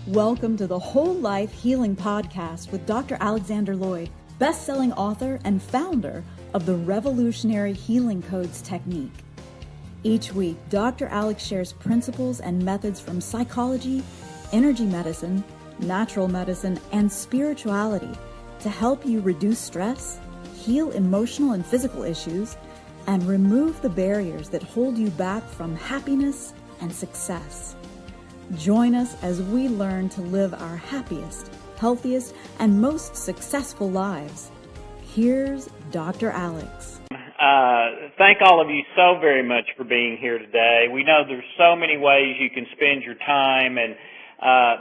Welcome to the Whole Life Healing Podcast with Dr. Alexander Lloyd, best-selling author and founder of the revolutionary Healing Codes technique. Each week, Dr. Alex shares principles and methods from psychology, energy medicine, natural medicine, and spirituality to help you reduce stress, heal emotional and physical issues, and remove the barriers that hold you back from happiness and success. Join us as we learn to live our happiest, healthiest, and most successful lives. Here's Dr. Alex. Thank all of you so very much for being here today. We know there's so many ways you can spend your time, and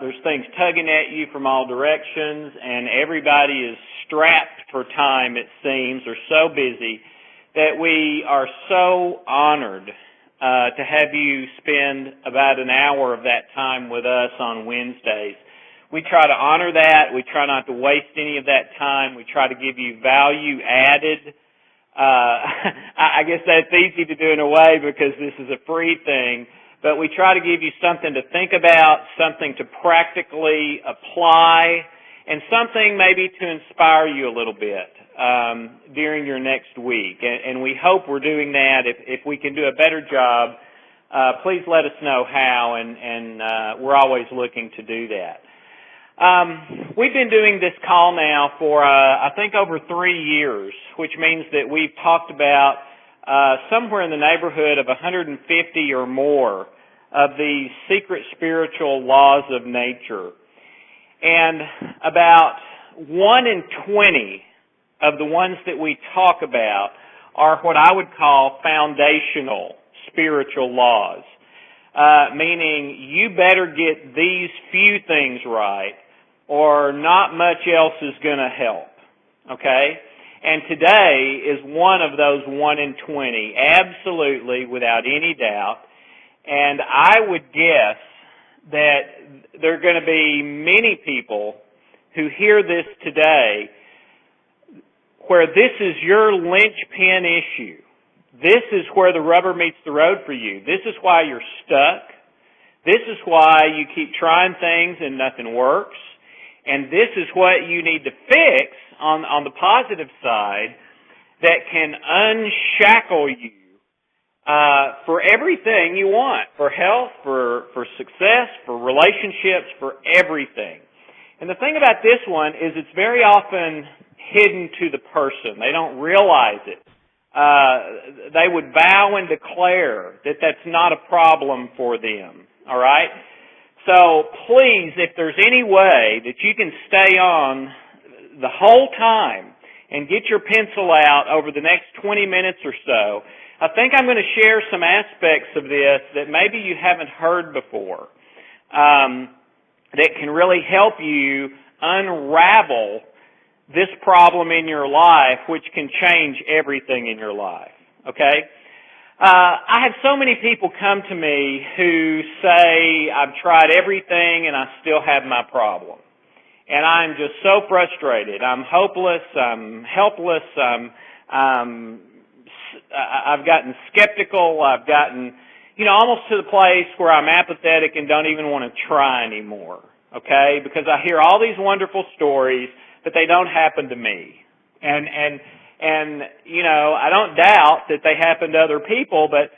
there's things tugging at you from all directions, and everybody is strapped for time, it seems, or so busy that we are so honored to have you spend about an hour of that time with us on Wednesdays. We try to honor that. We try not to waste any of that time. We try to give you value added. I guess that's easy to do in a way because this is a free thing, but we try to give you something to think about, something to practically apply, and something maybe to inspire you a little bit during your next week. And we hope we're doing that. If we can do a better job, please let us know how, and we're always looking to do that. We've been doing this call now for, I think, over 3 years, which means that we've talked about somewhere in the neighborhood of 150 or more of these secret spiritual laws of nature. And about 1 in 20 of the ones that we talk about are what I would call foundational spiritual laws, meaning you better get these few things right or not much else is going to help, okay? And today is one of those 1 in 20, absolutely, without any doubt. And I would guess that there are going to be many people who hear this today where this is your linchpin issue. This is where the rubber meets the road for you. This is why you're stuck. This is why you keep trying things and nothing works. And this is what you need to fix on the positive side that can unshackle you for everything you want, for health, for success, for relationships, for everything. And the thing about this one is it's very often hidden to the person. They don't realize it. They would vow and declare that that's not a problem for them. All right? So please, if there's any way that you can stay on the whole time and get your pencil out over the next 20 minutes or so, I think I'm going to share some aspects of this that maybe you haven't heard before that can really help you unravel this problem in your life, which can change everything in your life, okay? I have so many people come to me who say, I've tried everything and I still have my problem. And I'm just so frustrated. I'm hopeless. I'm helpless. I've gotten skeptical. I've gotten, almost to the place where I'm apathetic and don't even want to try anymore, okay? Because I hear all these wonderful stories, but they don't happen to me. And I don't doubt that they happen to other people, but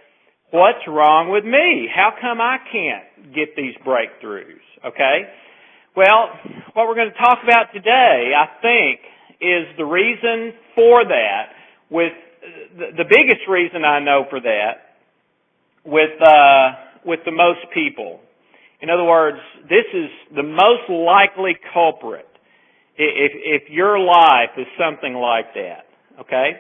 what's wrong with me? How come I can't get these breakthroughs, okay? Well, what we're going to talk about today, I think, is the reason for that, with the biggest reason I know for that, with the most people. In other words, this is the most likely culprit if your life is something like that, okay?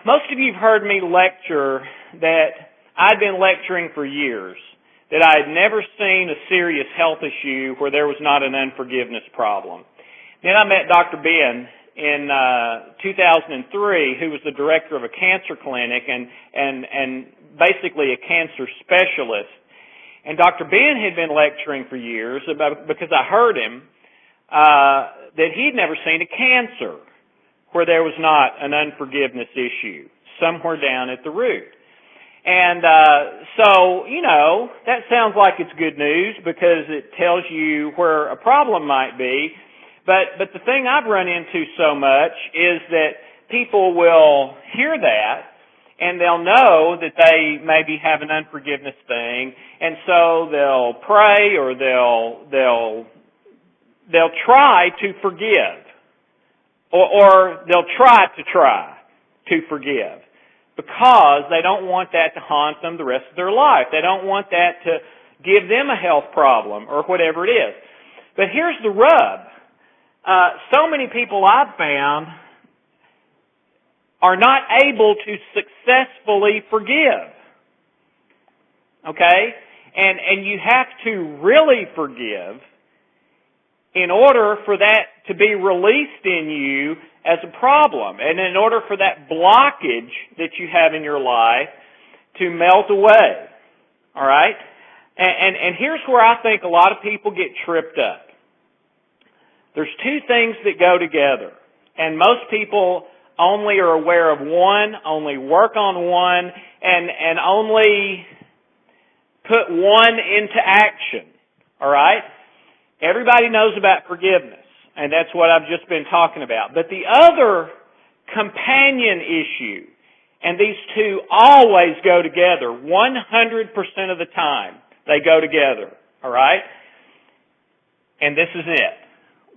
Most of you have heard me lecture that I'd been lecturing for years, that I had never seen a serious health issue where there was not an unforgiveness problem. Then I met Dr. Ben in 2003, who was the director of a cancer clinic and basically a cancer specialist. And Dr. Ben had been lecturing for years because I heard him that he'd never seen a cancer where there was not an unforgiveness issue somewhere down at the root. And so, that sounds like it's good news because it tells you where a problem might be. But the thing I've run into so much is that people will hear that and they'll know that they maybe have an unforgiveness thing, and so they'll pray or they'll try to forgive, or they'll try to forgive, because they don't want that to haunt them the rest of their life. They don't want that to give them a health problem or whatever it is. But here's the rub. So many people I've found are not able to successfully forgive. Okay? And you have to really forgive in order for that to be released in you as a problem, and in order for that blockage that you have in your life to melt away. All right? And here's where I think a lot of people get tripped up. There's two things that go together, and most people only are aware of one, only work on one, and only put one into action. All right? Everybody knows about forgiveness, and that's what I've just been talking about. But the other companion issue, and these two always go together, 100% of the time, they go together. All right? And this is it.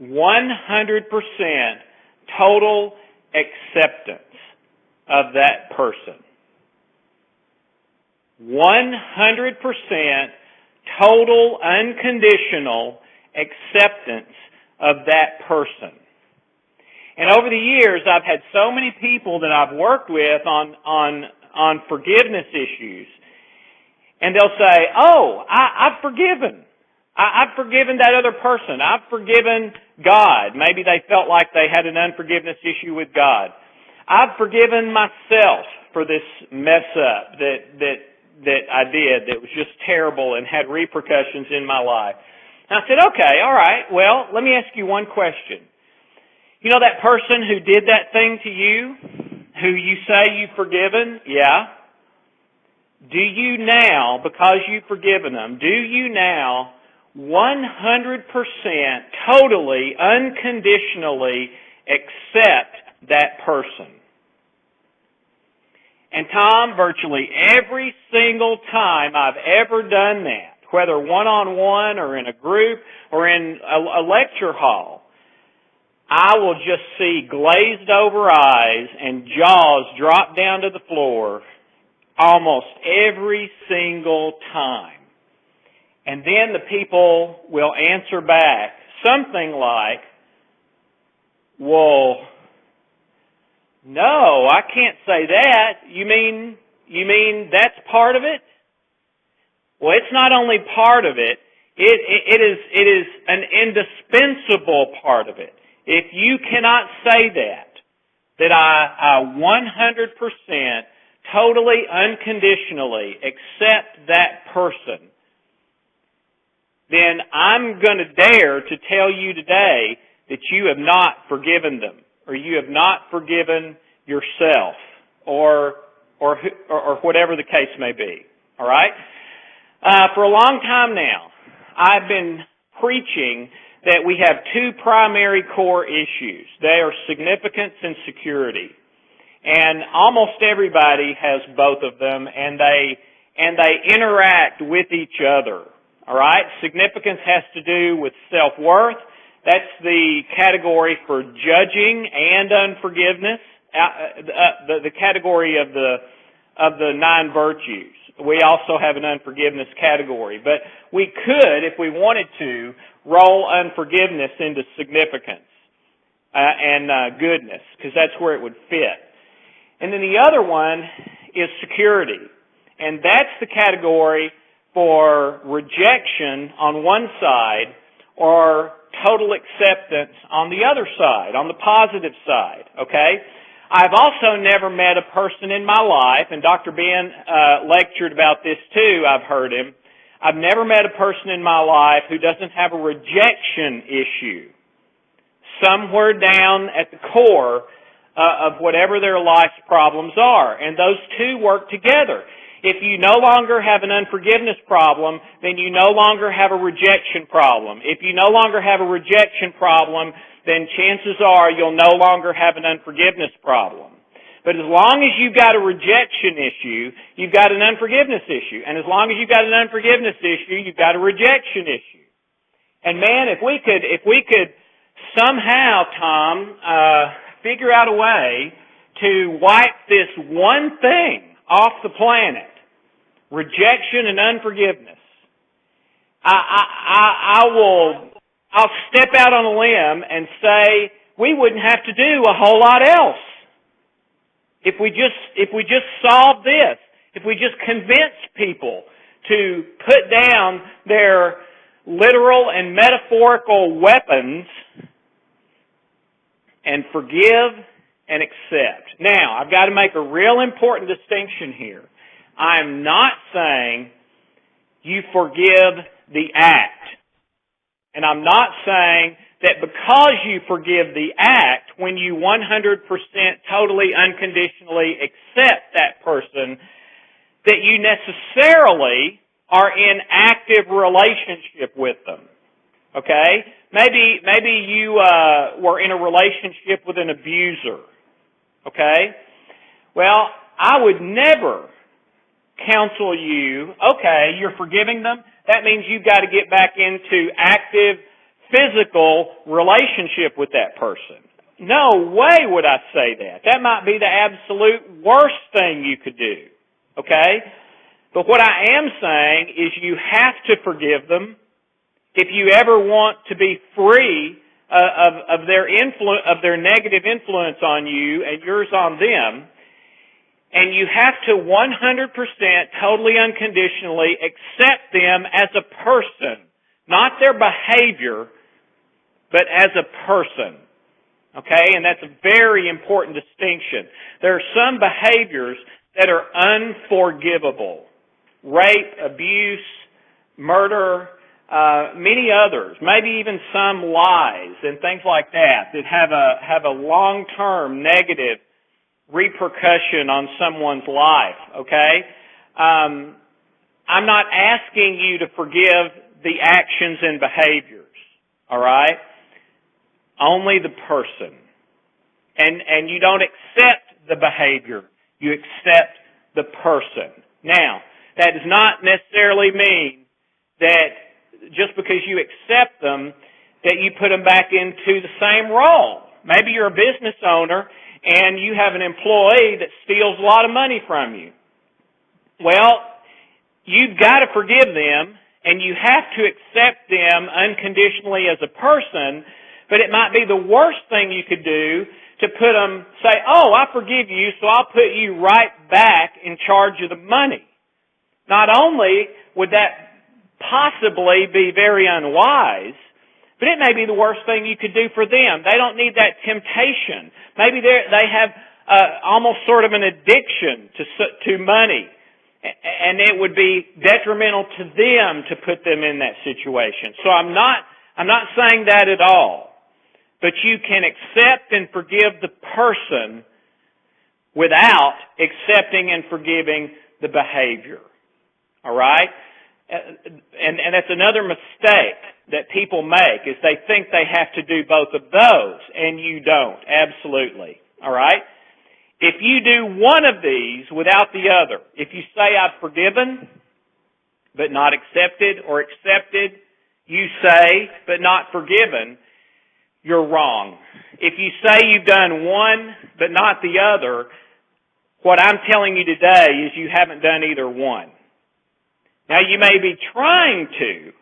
100% total acceptance of that person. 100% total unconditional acceptance of that person. And over the years, I've had so many people that I've worked with on forgiveness issues, and they'll say, "Oh, I've forgiven. I've forgiven that other person. I've forgiven God." Maybe they felt like they had an unforgiveness issue with God. "I've forgiven myself for this mess up that I did that was just terrible and had repercussions in my life." And I said, "Okay, all right, well, let me ask you one question. You know that person who did that thing to you, who you say you've forgiven? Yeah. Do you now, because you've forgiven them, do you now 100% totally, unconditionally accept that person?" And Tom, virtually every single time I've ever done that, whether one-on-one or in a group or in a lecture hall, I will just see glazed over eyes and jaws drop down to the floor almost every single time. And then the people will answer back something like, "Well, no, I can't say that. You mean that's part of it?" Well, it's not only part of it, it is an indispensable part of it. If you cannot say that I 100% totally unconditionally accept that person, then I'm going to dare to tell you today that you have not forgiven them, or you have not forgiven yourself, or whatever the case may be. All right? For a long time now, I've been preaching that we have two primary core issues. They are significance and security. And almost everybody has both of them, and they interact with each other. All right? Significance has to do with self-worth. That's the category for judging and unforgiveness. The category of the 9 virtues. We also have an unforgiveness category. But we could, if we wanted to, roll unforgiveness into significance and goodness, because that's where it would fit. And then the other one is security. And that's the category for rejection on one side or total acceptance on the other side, on the positive side, okay? I've also never met a person in my life, and Dr. Ben lectured about this too, I've heard him. I've never met a person in my life who doesn't have a rejection issue somewhere down at the core of whatever their life's problems are. And those two work together. If you no longer have an unforgiveness problem, then you no longer have a rejection problem. If you no longer have a rejection problem, then chances are you'll no longer have an unforgiveness problem. But as long as you've got a rejection issue, you've got an unforgiveness issue. And as long as you've got an unforgiveness issue, you've got a rejection issue. And man, if we could somehow, Tom, figure out a way to wipe this one thing off the planet, rejection and unforgiveness, I'll step out on a limb and say we wouldn't have to do a whole lot else. If we just solve this, if we just convince people to put down their literal and metaphorical weapons and forgive and accept. Now, I've got to make a real important distinction here. I'm not saying you forgive the act. And I'm not saying that because you forgive the act, when you 100% totally unconditionally accept that person, that you necessarily are in active relationship with them. Okay? Maybe you were in a relationship with an abuser. Okay? Well, I would never counsel you, okay, you're forgiving them, that means you've got to get back into active physical relationship with that person. No way would I say that. That might be the absolute worst thing you could do. Okay? But what I am saying is you have to forgive them if you ever want to be free of their negative influence on you and yours on them. And you have to 100% totally unconditionally accept them as a person, not their behavior, but as a person. Okay? And that's a very important distinction. There are some behaviors that are unforgivable. Rape, abuse, murder, many others, maybe even some lies and things like that have a long-term negative repercussion on someone's life, okay? I'm not asking you to forgive the actions and behaviors, all right? Only the person. And you don't accept the behavior. You accept the person. Now, that does not necessarily mean that just because you accept them, that you put them back into the same role. Maybe you're a business owner and you have an employee that steals a lot of money from you. Well, you've got to forgive them and you have to accept them unconditionally as a person, but it might be the worst thing you could do to put them, say, oh, I forgive you, so I'll put you right back in charge of the money. Not only would that possibly be very unwise, but it may be the worst thing you could do for them. They don't need that temptation. Maybe they have almost sort of an addiction to money, and it would be detrimental to them to put them in that situation. So I'm not saying that at all. But you can accept and forgive the person without accepting and forgiving the behavior. All right? And that's another mistake that people make, is they think they have to do both of those, and you don't. Absolutely. All right? If you do one of these without the other, if you say, I've forgiven, but not accepted, or accepted, you say, but not forgiven, you're wrong. If you say you've done one, but not the other, what I'm telling you today is you haven't done either one. Now, you may be trying to,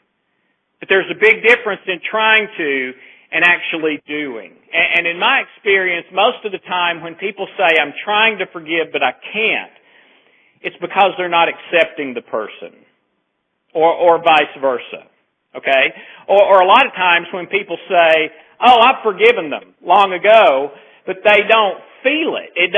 but there's a big difference in trying to and actually doing. And in my experience, most of the time when people say, I'm trying to forgive, but I can't, it's because they're not accepting the person, or vice versa. Okay? Or a lot of times when people say, oh, I've forgiven them long ago, but they don't feel it. It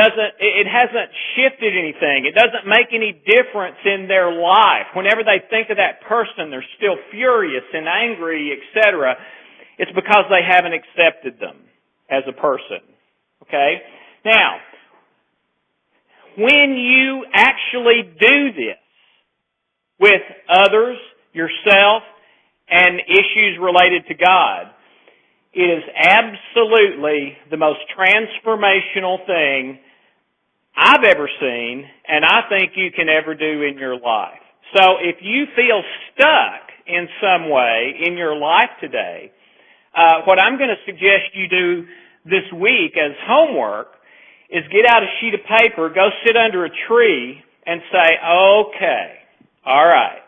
hasn't shifted anything. It doesn't make any difference in their life. Whenever they think of that person, they're still furious and angry, etc. It's because they haven't accepted them as a person. Okay? Now, when you actually do this with others, yourself, and issues related to God, it is absolutely the most transformational thing I've ever seen, and I think you can ever do in your life. So if you feel stuck in some way in your life today, what I'm going to suggest you do this week as homework is get out a sheet of paper, go sit under a tree, and say, okay, all right,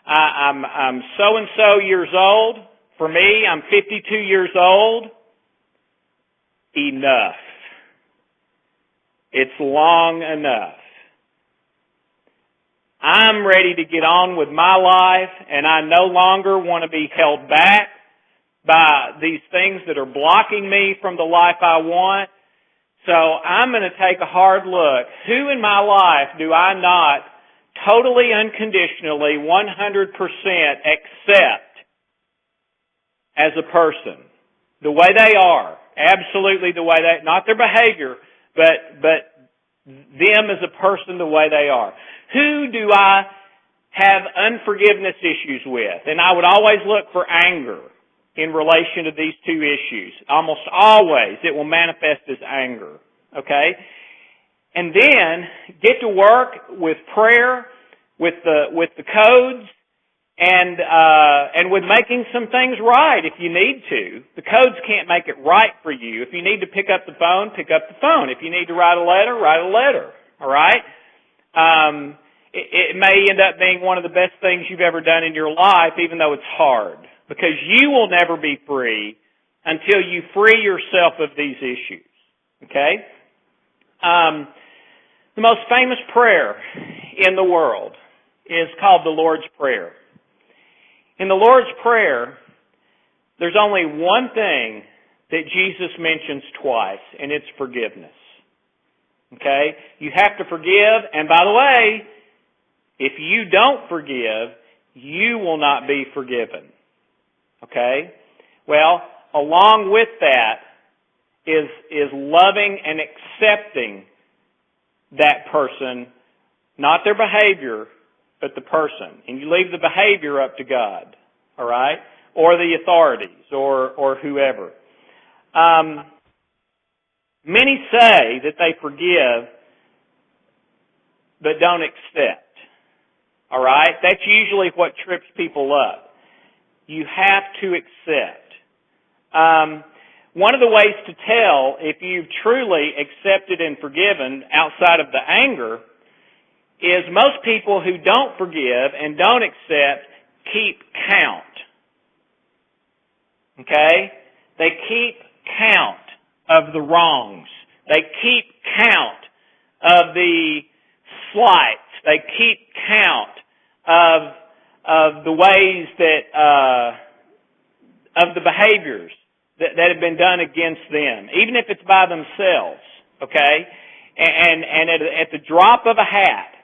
I'm so-and-so years old. For me, I'm 52 years old. Enough. It's long enough. I'm ready to get on with my life, and I no longer want to be held back by these things that are blocking me from the life I want. So I'm going to take a hard look. Who in my life do I not totally, unconditionally, 100% accept as a person? The way they are. Absolutely the way they, not their behavior, but them as a person the way they are. Who do I have unforgiveness issues with? And I would always look for anger in relation to these two issues. Almost always it will manifest as anger. Okay? And then get to work with prayer, with the codes, and with making some things right if you need to. The codes can't make it right for you. If you need to pick up the phone, pick up the phone. If you need to write a letter, write a letter. All right? It may end up being one of the best things you've ever done in your life, even though it's hard. Because you will never be free until you free yourself of these issues. Okay? The most famous prayer in the world is called the Lord's Prayer. In the Lord's Prayer, there's only one thing that Jesus mentions twice, and it's forgiveness. Okay? You have to forgive, and by the way, if you don't forgive, you will not be forgiven. Okay? Well, along with that is loving and accepting that person, not their behavior, but the person. And you leave the behavior up to God, all right? Or the authorities, or whoever. Many say that they forgive, but don't accept, all right? That's usually what trips people up. You have to accept. One of the ways to tell if you've truly accepted and forgiven outside of the anger is most people who don't forgive and don't accept keep count. Okay? They keep count of the wrongs. They keep count of the slights. They keep count of the ways that of the behaviors that have been done against them, even if it's by themselves. Okay? And at the drop of a hat,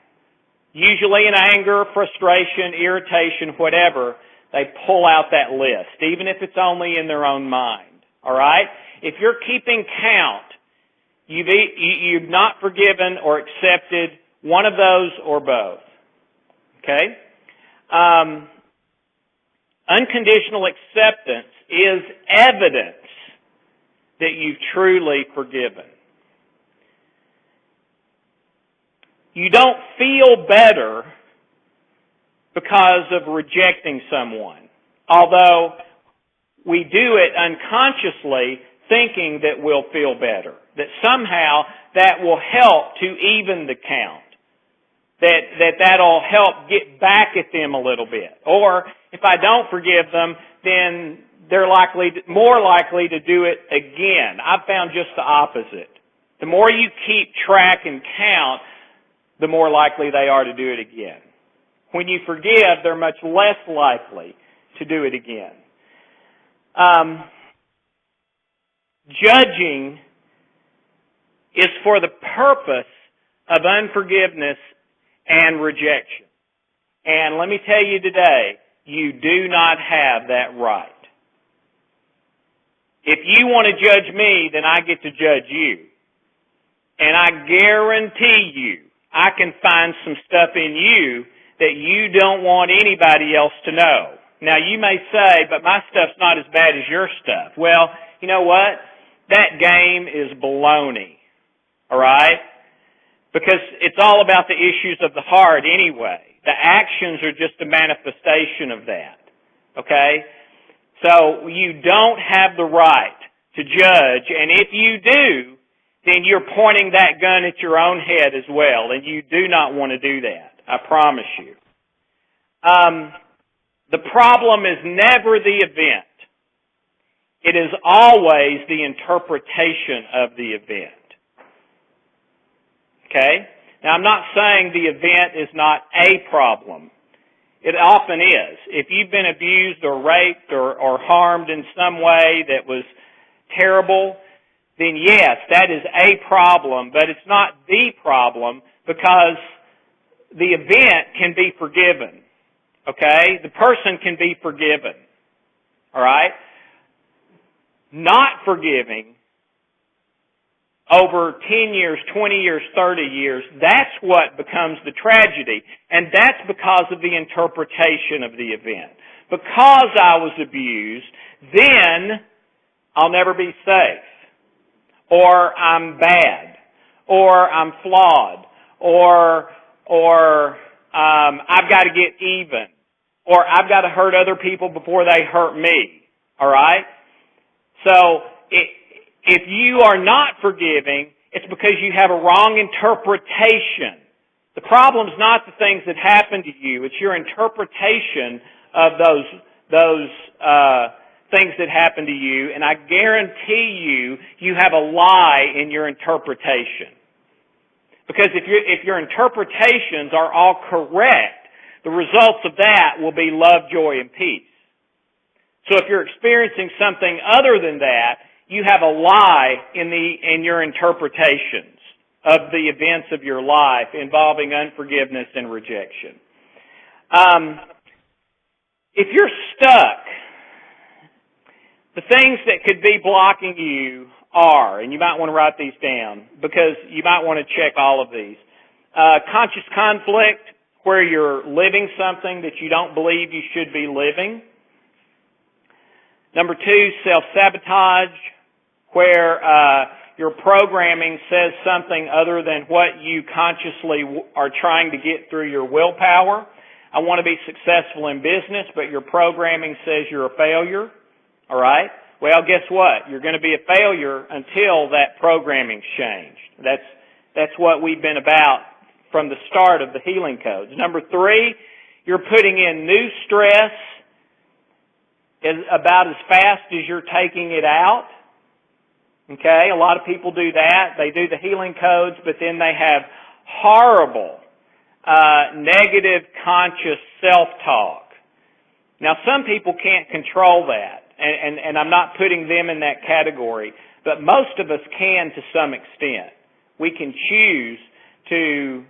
usually in anger, frustration, irritation, whatever, they pull out that list, even if it's only in their own mind. All right? If you're keeping count, you've not forgiven or accepted one of those or both. Okay? Unconditional acceptance is evidence that you've truly forgiven. You don't feel better because of rejecting someone, although we do it unconsciously thinking that we'll feel better, that somehow that will help to even the count, that'll help get back at them a little bit. Or if I don't forgive them, then they're more likely to do it again. I've found just the opposite. The more you keep track and count, the more likely they are to do it again. When you forgive, they're much less likely to do it again. Judging is for the purpose of unforgiveness and rejection. And let me tell you today, you do not have that right. If you want to judge me, then I get to judge you. And I guarantee you, I can find some stuff in you that you don't want anybody else to know. Now, you may say, but my stuff's not as bad as your stuff. Well, you know what? That game is baloney. All right? Because it's all about the issues of the heart anyway. The actions are just a manifestation of that. Okay? So you don't have the right to judge, and if you do, then you're pointing that gun at your own head as well, and you do not want to do that. I promise you. The problem is never the event. It is always the interpretation of the event. Okay? Now, I'm not saying the event is not a problem. It often is. If you've been abused or raped or harmed in some way that was terrible, then yes, that is a problem, but it's not the problem because the event can be forgiven. Okay? The person can be forgiven. All right? Not forgiving over 10 years, 20 years, 30 years, that's what becomes the tragedy. And that's because of the interpretation of the event. Because I was abused, then I'll never be safe. Or I'm bad. Or I'm flawed. Or I've got to get even. Or I've got to hurt other people before they hurt me. All right? So, if you are not forgiving, it's because you have a wrong interpretation. The problem's not the things that happen to you. It's your interpretation of those things that happen to you. And I guarantee you have a lie in your interpretation. Because if your interpretations are all correct, the results of that will be love, joy, and peace. So if you're experiencing something other than that, you have a lie in your interpretations of the events of your life involving unforgiveness and rejection. If you're stuck, the things that could be blocking you are, and you might want to write these down because you might want to check all of these. Conscious conflict, where you're living something that you don't believe you should be living. Number 2, self-sabotage, where your programming says something other than what you consciously are trying to get through your willpower. I want to be successful in business, but your programming says you're a failure. All right? Well, guess what? You're going to be a failure until that programming's changed. That's what we've been about from the start of the healing codes. Number 3, you're putting in new stress about as fast as you're taking it out. Okay, a lot of people do that. They do the healing codes, but then they have horrible, negative, conscious self-talk. Now, some people can't control that, and I'm not putting them in that category, but most of us can to some extent. We can choose to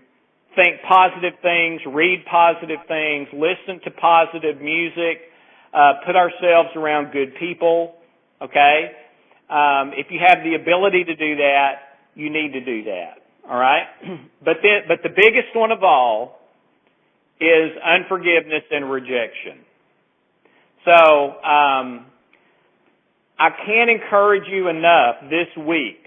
think positive things, read positive things, listen to positive music, put ourselves around good people, okay? If you have the ability to do that, you need to do that, all right? But the biggest one of all is unforgiveness and rejection. So, I can't encourage you enough this week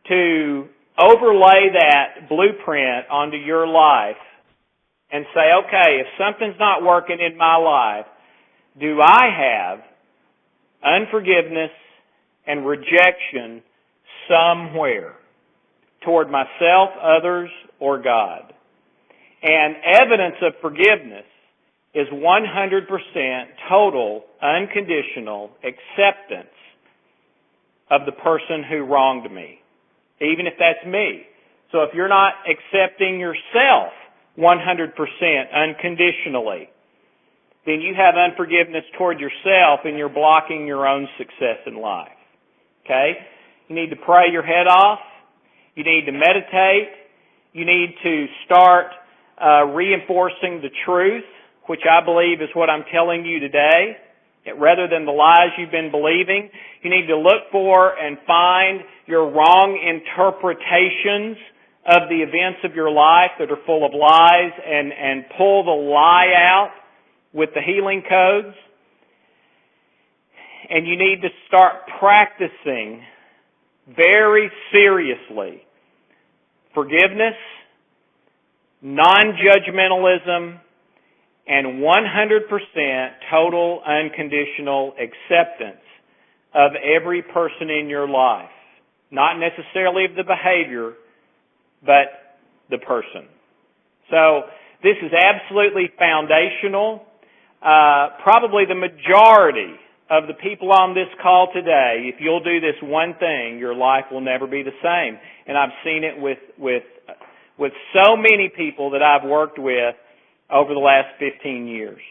to overlay that blueprint onto your life and say, okay, if something's not working in my life, do I have unforgiveness and rejection somewhere toward myself, others, or God? And evidence of forgiveness is 100% total, unconditional acceptance of the person who wronged me, even if that's me. So if you're not accepting yourself 100% unconditionally, then you have unforgiveness toward yourself and you're blocking your own success in life. Okay? You need to pray your head off. You need to meditate. You need to start reinforcing the truth, which I believe is what I'm telling you today. rather than the lies you've been believing. You need to look for and find your wrong interpretations of the events of your life that are full of lies and pull the lie out with the healing codes. And you need to start practicing very seriously forgiveness, non-judgmentalism, and 100% total unconditional acceptance of every person in your life. Not necessarily of the behavior, but the person. So this is absolutely foundational. Probably the majority of the people on this call today, if you'll do this one thing, your life will never be the same. And I've seen it with so many people that I've worked with over the last 15 years.